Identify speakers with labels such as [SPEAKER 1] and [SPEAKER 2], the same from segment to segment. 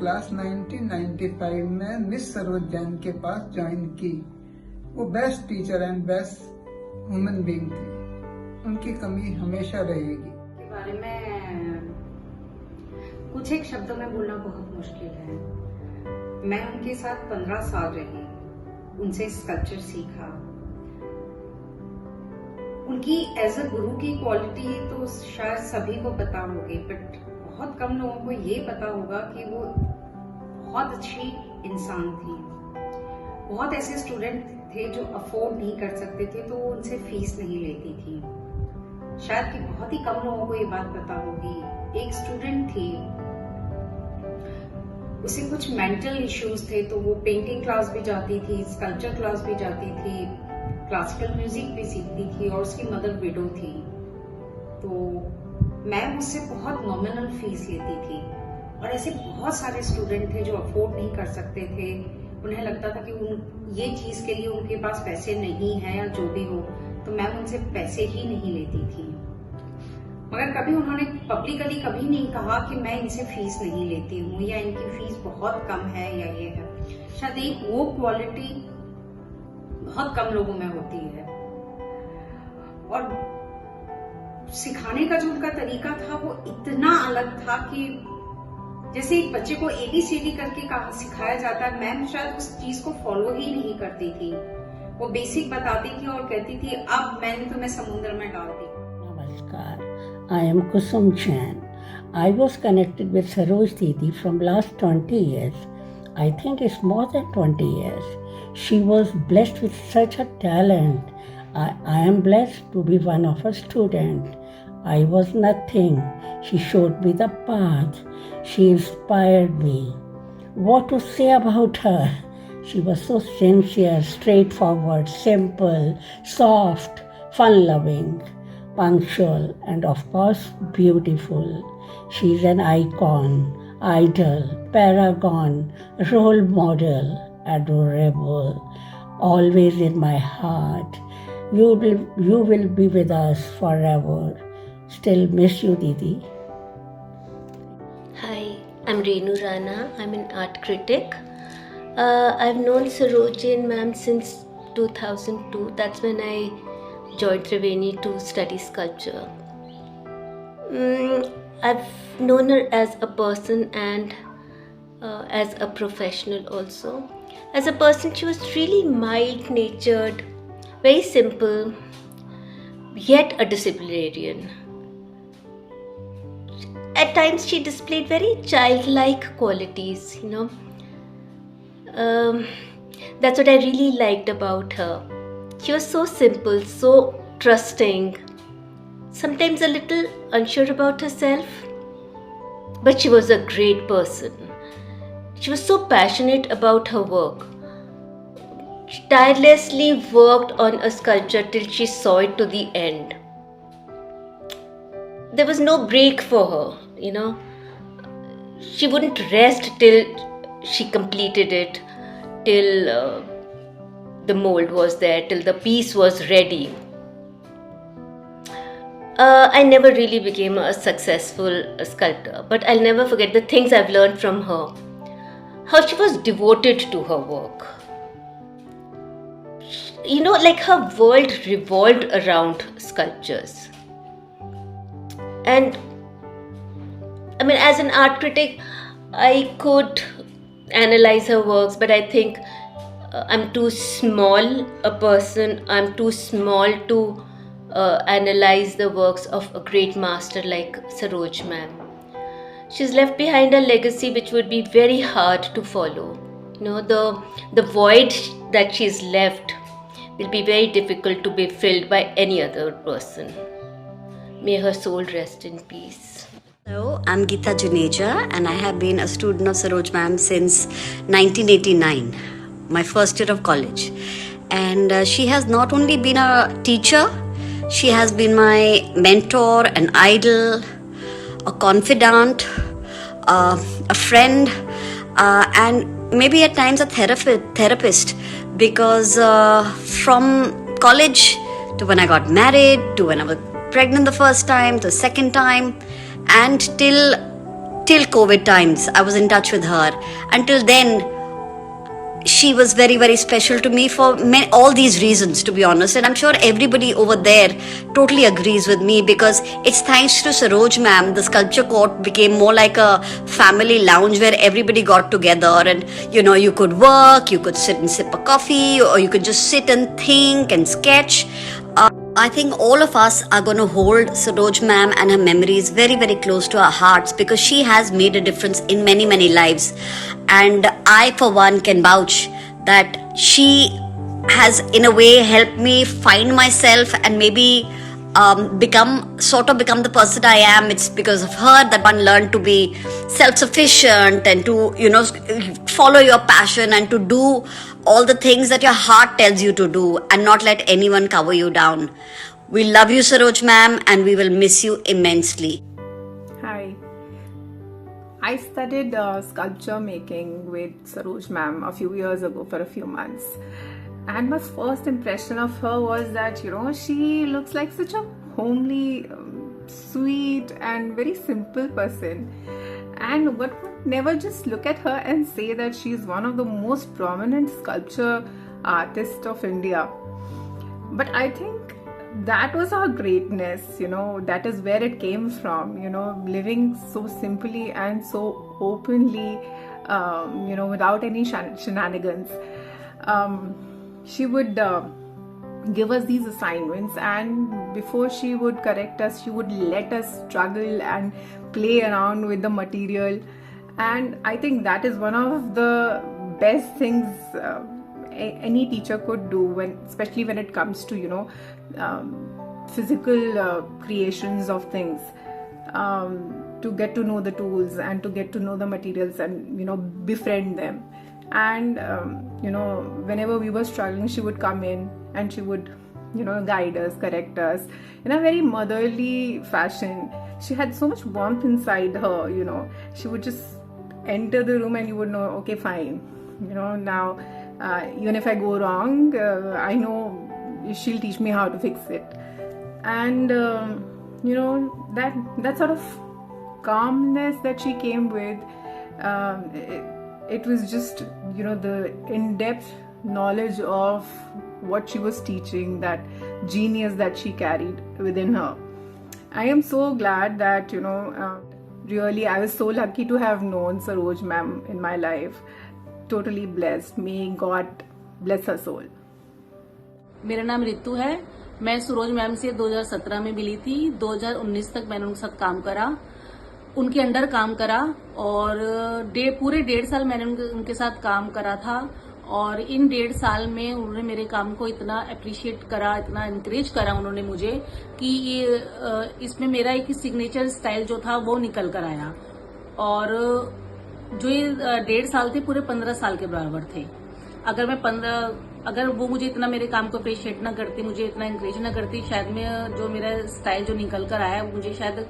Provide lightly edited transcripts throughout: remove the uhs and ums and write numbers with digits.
[SPEAKER 1] Class 1995 में miss Saroj Jain के पास join की। वो best teacher and best human being थी। उनकी कमी हमेशा रहेगी।
[SPEAKER 2] के बारे में कुछ एक शब्दों में बोलना बहुत मुश्किल है। मैं उनके साथ 15 साल रही, उनसे स्कल्पचर सीखा। उनकी एज अ गुरु की क्वालिटी तो शायद सभी को पता होगी, बट बहुत कम लोगों को ये पता होगा कि वो बहुत अच्छी इंसान थी। बहुत ऐसे स्टूडेंट थे जो अफोर्ड नहीं कर सकते थे, तो वो उनसे फीस नहीं लेती थी। शायद कि बहुत ही कम लोगों को ये बात पता होगी। एक स्टूडेंट थी, उसे कुछ मेंटल इश्यूज थे, तो वो पेंटिंग क्लास भी जाती थी, स्कल्पचर क्लास भी जाती थी, क्लासिकल म्यूजिक भी सीखती थी, और उसकी मदर विडो थी। तो मैं उससे बहुत नॉमिनल फीस लेती थी। और ऐसे बहुत सारे स्टूडेंट थे जो अफोर्ड नहीं कर सकते थे। उन्हें लगता था कि ये चीज के लिए उनके पास पैसे नहीं है या जो भी हो, तो मैं उनसे पैसे ही नहीं लेती थी। मगर कभी उन्होंने पब्लिकली कभी नहीं कहा कि मैं इनसे फीस नहीं लेती हूँ या इनकी फीस बहुत कम है या ये है। शायद एक वो क्वालिटी बहुत कम लोगों में होती है। और सिखाने का जो उनका तरीका था वो इतना अलग था कि जैसे एक बच्चे को ABCD करके कहा सिखाया जाता है, मैं शायद उस चीज को फॉलो ही नहीं करती थी। वो बेसिक बताती थी और कहती थी अब मैंने तुम्हें समुद्र में डाल दी।
[SPEAKER 3] Namaskar, I am Kusum Jain. I was connected with Saroj Didi from last 20 years. I think it's more than 20 years. She was blessed with such a talent. I am blessed to be one of her students. I was nothing. She showed me the path. She inspired me. What to say about her? She was so sincere, straightforward, simple, soft, fun-loving, punctual, and of course beautiful. She's an icon, idol, paragon, role model, adorable, always in my heart. You will be with us forever. Still miss you, Didi.
[SPEAKER 4] Hi, I'm Renu Rana. I'm an art critic. I've known Saroj Jain ma'am since 2002. That's when I joined Triveni to study sculpture. I've known her as a person and as a professional also. As a person, she was really mild-natured, very simple, yet a disciplinarian. At times she displayed very childlike qualities, that's what I really liked about her. She was so simple, so trusting, sometimes a little unsure about herself, but she was a great person. She was so passionate about her work. She tirelessly worked on a sculpture till she saw it to the end. There was no break for her, She wouldn't rest till she completed it, till the mold was there, till the piece was ready. I never really became a successful sculptor, but I'll never forget the things I've learned from her. How she was devoted to her work. Like her world revolved around sculptures. And as an art critic, I could analyze her works, but I think I'm too small a person. I'm too small to analyze the works of a great master like Saroj ma'am. She's left behind a legacy which would be very hard to follow. The void that she's left will be very difficult to be filled by any other person. May her soul rest in peace.
[SPEAKER 5] Hello, I'm Geeta Juneja and I have been a student of Saroj ma'am since 1989, my first year of college. And she has not only been a teacher, she has been my mentor, an idol, a confidant, a friend, and maybe at times a therapist, because from college to when I got married, to when I was pregnant the first time, the second time, and till till COVID times. I was in touch with her. Until then, she was very, very special to me for all these reasons, to be honest. And I'm sure everybody over there totally agrees with me, because it's thanks to Saroj ma'am, the sculpture court became more like a family lounge where everybody got together, and you could work, you could sit and sip a coffee, or you could just sit and think and sketch. I think all of us are going to hold Saroj ma'am and her memories very, very close to our hearts, because she has made a difference in many, many lives. And I, for one, can vouch that she has, in a way, helped me find myself and maybe become the person I am. It's because of her that one learned to be self-sufficient and to, follow your passion and to do all the things that your heart tells you to do and not let anyone cover you down. We love you, Saroj ma'am, and we will miss you immensely.
[SPEAKER 6] Hi. I studied sculpture making with Saroj ma'am a few years ago for a few months. And my first impression of her was that, she looks like such a homely, sweet and very simple person. And one would never just look at her and say that she's one of the most prominent sculpture artists of India. But I think that was her greatness, that is where it came from, living so simply and so openly, without any shenanigans. She would give us these assignments, and before she would correct us, she would let us struggle and play around with the material. And I think that is one of the best things any teacher could do, especially when it comes to physical creations of things, to get to know the tools and to get to know the materials and befriend them. And whenever we were struggling, she would come in and she would guide us, correct us in a very motherly fashion. She had so much warmth inside her. She would just enter the room and you would know, okay, fine, now even if I go wrong, I know she'll teach me how to fix it. And that sort of calmness that she came with, it was just the in-depth knowledge of what she was teaching, that genius that she carried within her. I am so glad that really I was so lucky to have known Saroj ma'am in my life. Totally blessed. May God bless her soul.
[SPEAKER 7] मेरा नाम रितु है। मैं Saroj ma'am से 2017 में मिली थी। 2019 तक मैंने उनके साथ काम करा, उनके अंडर काम करा, और पूरे 1.5 साल मैंने उनके साथ काम करा था। और इन 1.5 साल में उन्होंने मेरे काम को इतना अप्रिशिएट करा, इतना इंकरेज करा उन्होंने मुझे कि ये इसमें मेरा एक सिग्नेचर स्टाइल जो था वो निकल कर आया। और जो ये 1.5 साल थे पूरे 15 साल के बराबर थे। अगर वो मुझे इतना मेरे काम को अप्रिशिएट ना करती, मुझे इतना इंकरेज ना करती, शायद मैं जो मेरा स्टाइल जो निकल कर आया मुझे शायद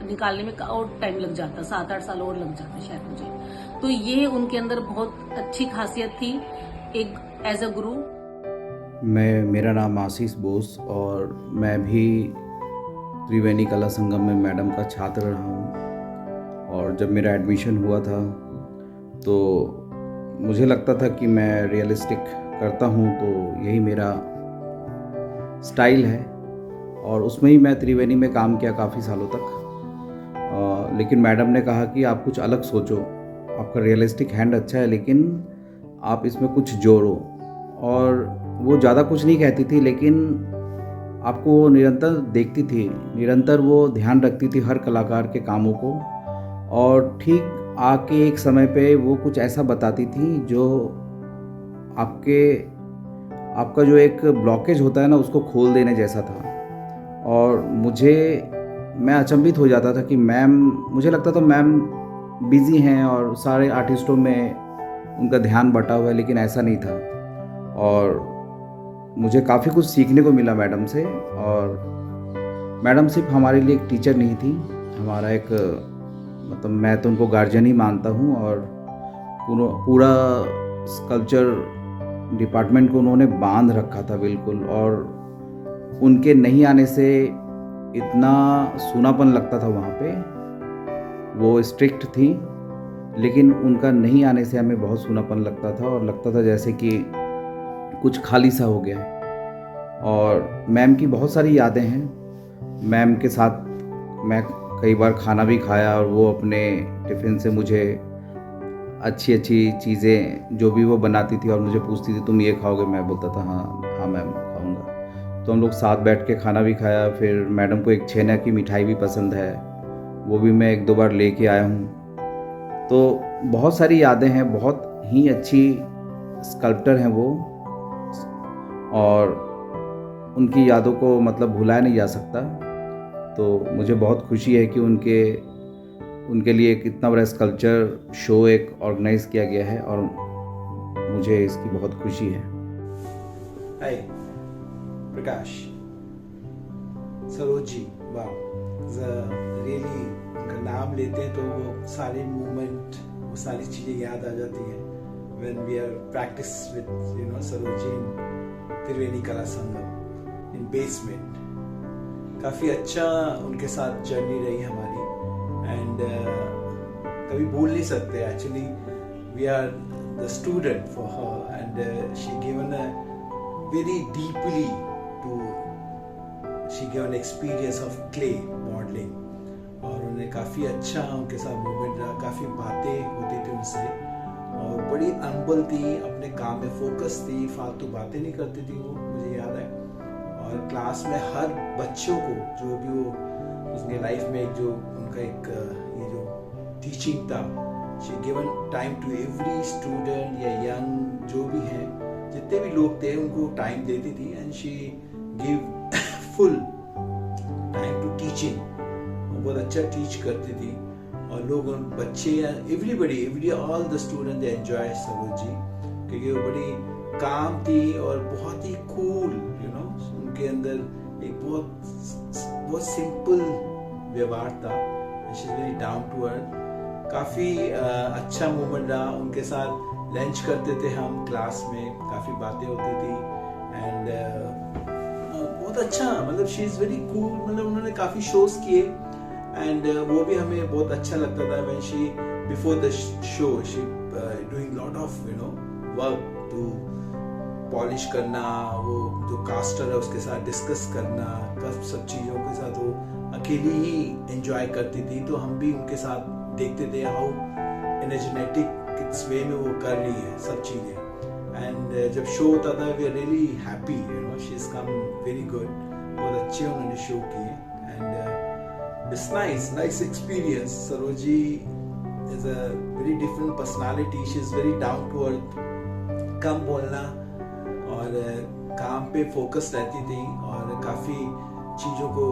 [SPEAKER 7] निकालने में और टाइम लग जाता, 7-8 साल और लग जाते शायद मुझे। तो ये उनके अंदर बहुत अच्छी खासियत थी एक एज अ गुरु।
[SPEAKER 8] मेरा नाम आशीष बोस और मैं भी त्रिवेणी कला संगम में मैडम का छात्र रहा हूँ। और जब मेरा एडमिशन हुआ था तो मुझे लगता था कि मैं रियलिस्टिक करता हूँ तो यही मेरा स्टाइल है, और उसमें ही मैं त्रिवेणी में काम किया काफ़ी सालों तक। लेकिन मैडम ने कहा कि आप कुछ अलग सोचो, आपका रियलिस्टिक हैंड अच्छा है लेकिन आप इसमें कुछ जोड़ो। और वो ज़्यादा कुछ नहीं कहती थी, लेकिन आपको निरंतर देखती थी, निरंतर वो ध्यान रखती थी हर कलाकार के कामों को। और ठीक आके एक समय पे वो कुछ ऐसा बताती थी जो आपका जो एक ब्लॉकेज होता है ना, उसको खोल देने जैसा था। और मैं अचंभित हो जाता था कि मुझे लगता था मैम बिज़ी हैं और सारे आर्टिस्टों में उनका ध्यान बटा हुआ है, लेकिन ऐसा नहीं था। और मुझे काफ़ी कुछ सीखने को मिला मैडम से। और मैडम सिर्फ हमारे लिए एक टीचर नहीं थी, हमारा एक मैं तो उनको गार्जियन ही मानता हूँ। और पूरा स्कल्पचर डिपार्टमेंट को उन्होंने बांध रखा था बिल्कुल। और उनके नहीं आने से इतना सूनापन लगता था वहाँ पे वो स्ट्रिक्ट थी, लेकिन उनका नहीं आने से हमें बहुत सूनापन लगता था और लगता था जैसे कि कुछ खाली सा हो गया है। और मैम की बहुत सारी यादें हैं। मैम के साथ मैं कई बार खाना भी खाया और वो अपने टिफ़िन से मुझे अच्छी अच्छी चीज़ें जो भी वो बनाती थी और मुझे पूछती थी तुम ये खाओगे, मैं बोलता था हाँ हाँ मैम खाऊंगा। तो हम लोग साथ बैठ के खाना भी खाया। फिर मैडम को एक छेना की मिठाई भी पसंद है, वो भी मैं 1-2 बार लेके आया हूँ। तो बहुत सारी यादें हैं, बहुत ही अच्छी स्कल्प्टर हैं वो, और उनकी यादों को मतलब भुलाया नहीं जा सकता। तो मुझे बहुत खुशी है कि उनके लिए एक इतना बड़ा स्कल्पचर शो एक ऑर्गेनाइज किया गया है और मुझे इसकी बहुत खुशी है।
[SPEAKER 9] हाय प्रकाश, सरोज जी, वाह, रियली उनका नाम लेते हैं तो वो सारे मूवमेंट, वो सारी चीज़ें याद आ जाती हैं। when we are practice with Saroj Jain, त्रिवेणी कला संगम in basement, काफ़ी अच्छा उनके साथ जर्नी रही हमारी। एंड कभी भूल नहीं सकते। Actually we are the student for her and she given a very deeply to she given experience of clay modelling, और उन्हें काफ़ी अच्छा उनके साथ मूवमेंट रहा। काफ़ी बातें होती थी उनसे और बड़ी अम्बल थी, अपने काम में फोकस थी, फालतू बातें नहीं करती थी वो, मुझे याद है। और क्लास में हर बच्चों को जो भी वो उसने लाइफ में एक जो उनका एक ये जो टीचिंग था, she given time to every student या यंग जो भी हैं, जितने भी लोग थे उनको टाइम देती थी। And she give full time to teaching, बहुत अच्छा टीच करती थी। और लोग बच्चे everybody all the student they enjoy Saroj ji, क्योंकि वो बड़ी काम थी और बहुत ही कूल उनके अंदर एक बहुत सिंपल व्यवहार था। She is very down to earth. काफ़ी अच्छा मोमेंट रहा उनके साथ। लंच करते थे हम क्लास में, काफ़ी बातें होती थी एंड बहुत अच्छा, मतलब शी इज़ वेरी कूल। मतलब उन्होंने काफ़ी शोज किए एंड वो भी हमें बहुत अच्छा लगता था। When she before the show she doing lot of work to polish करना, वो जो कास्टर है उसके साथ डिस्कस करना, सब चीज़ों के साथ वो अकेली ही एंजॉय करती थी। तो हम भी उनके साथ देखते थे हाउ एनर्जेटिक किस वे में वो कर रही है सब चीज़ें। एंड जब शो होता था we are really happy, she is come very good. बहुत अच्छे उन्होंने शो किए and it's nice experience. Saroji is a very different personality, she is very down to earth, कम बोलना और काम पे फोकस रहती थी और काफ़ी चीज़ों को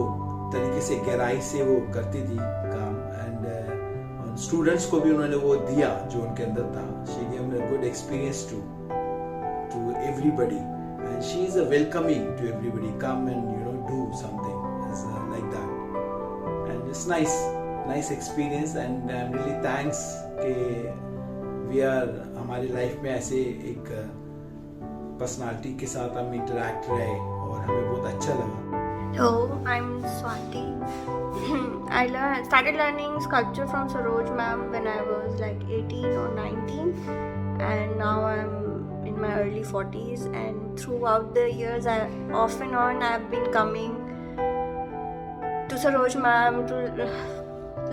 [SPEAKER 9] तरीके से गहराई से वो करती थी काम। एंड स्टूडेंट्स को भी उन्होंने वो दिया जो उनके अंदर था। She give a good experience to everybody and she is a welcoming to everybody, come and do something like that. And it's nice experience and I am really thanks कि वी आर हमारी life में ऐसे एक personality के साथ हम interact रहे और हमें बहुत अच्छा लगा।
[SPEAKER 10] Hello, I'm Swati. I started learning sculpture from Saroj ma'am when I was like 18 or 19, and now I'm in my early 40s. And throughout the years, off and on, I've been coming to Saroj ma'am to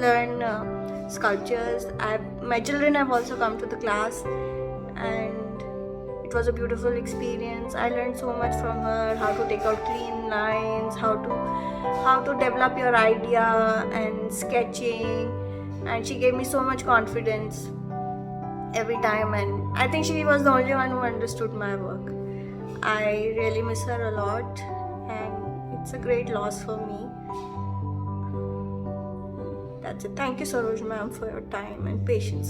[SPEAKER 10] learn sculptures. My children have also come to the class, and it was a beautiful experience. I learned so much from her, how to take out clean lines, how to develop your idea and sketching, and she gave me so much confidence every time, and I think she was the only one who understood my work. I really miss her a lot, and it's a great loss for me. That's it. Thank you, Saroj ma'am, for your time and patience.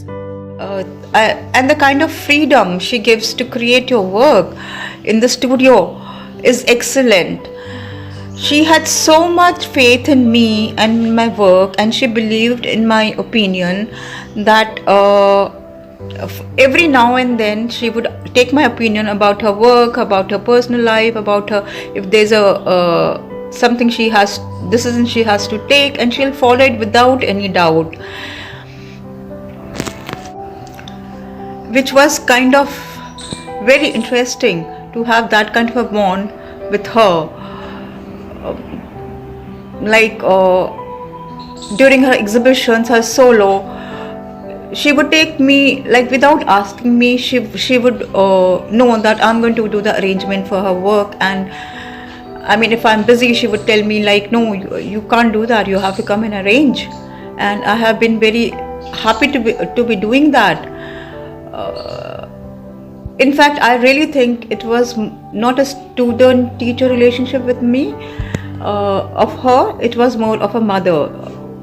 [SPEAKER 11] And the kind of freedom she gives to create your work in the studio is excellent. She had so much faith in me and my work, and she believed in my opinion that every now and then she would take my opinion about her work, about her personal life, about her, if there's decision she has to take, and she'll follow it without any doubt. which was kind of very interesting to have that kind of a bond with her. Like during her exhibitions, her solo, she would take me, like without asking me, she would know that I'm going to do the arrangement for her work. And I mean, if I'm busy, she would tell me like, no, you can't do that, you have to come and arrange. And I have been very happy to be doing that. In fact, I really think it was not a student-teacher relationship with me, of her. It was more of a mother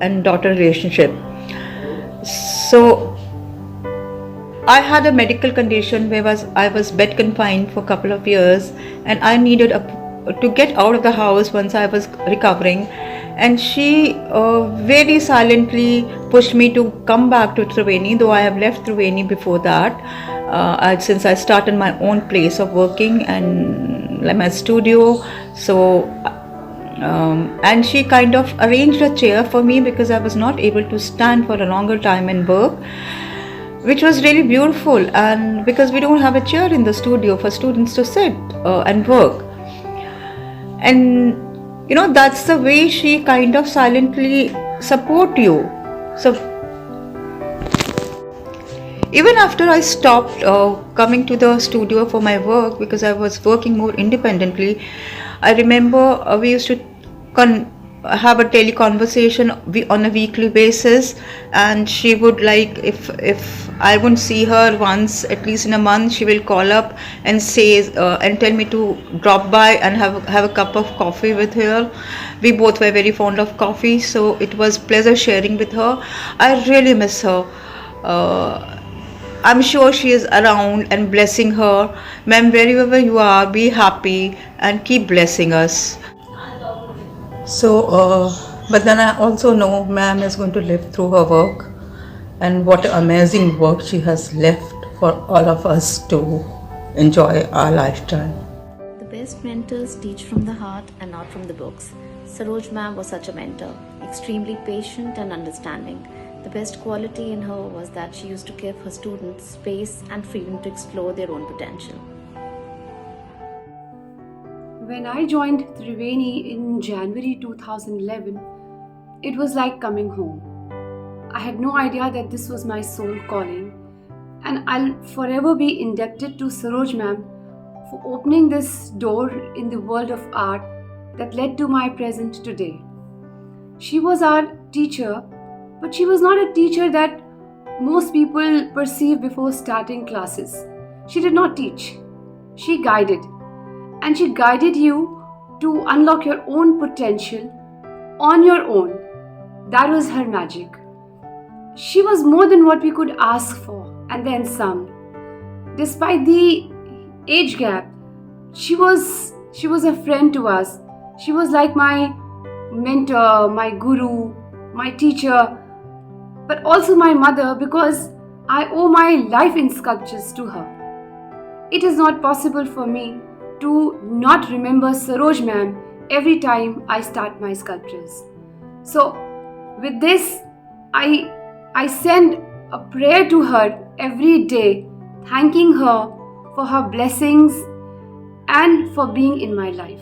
[SPEAKER 11] and daughter relationship. So I had a medical condition where I was bed confined for a couple of years, and I needed to get out of the house once I was recovering. And she very silently pushed me to come back to Triveni, though I have left Triveni before that, since I started my own place of working and like my studio. So and she kind of arranged a chair for me because I was not able to stand for a longer time and work, which was really beautiful. And because we don't have a chair in the studio for students to sit and work, and you know, that's the way she kind of silently support you. So even after I stopped coming to the studio for my work, because I was working more independently, I remember we used to have a teleconversation on a weekly basis, and she would, like, if I wouldn't see her once at least in a month, she will call up and say and tell me to drop by and have a cup of coffee with her. We both were very fond of coffee, so it was pleasure sharing with her. I really miss her. I'm sure she is around and blessing her. Ma'am, wherever you are, be happy and keep blessing us. So, but then I also know ma'am is going to live through her work, and what amazing work she has left for all of us to enjoy our lifetime.
[SPEAKER 12] The best mentors teach from the heart and not from the books. Saroj ma'am was such a mentor, extremely patient and understanding. The best quality in her was that she used to give her students space and freedom to explore their own potential.
[SPEAKER 13] When I joined Triveni in January 2011, it was like coming home. I had no idea that this was my soul calling, and I'll forever be indebted to Saroj ma'am for opening this door in the world of art that led to my present today. She was our teacher, but she was not a teacher that most people perceive before starting classes. She did not teach, she guided. And she guided you to unlock your own potential on your own. That was her magic. She was more than what we could ask for, and then some. Despite the age gap, she was a friend to us. She was like my mentor, my guru, my teacher, but also my mother, because I owe my life in sculptures to her. It is not possible for me to not remember Saroj ma'am every time I start my sculptures. So with this, I send a prayer to her every day, thanking her for her blessings and for being in my life.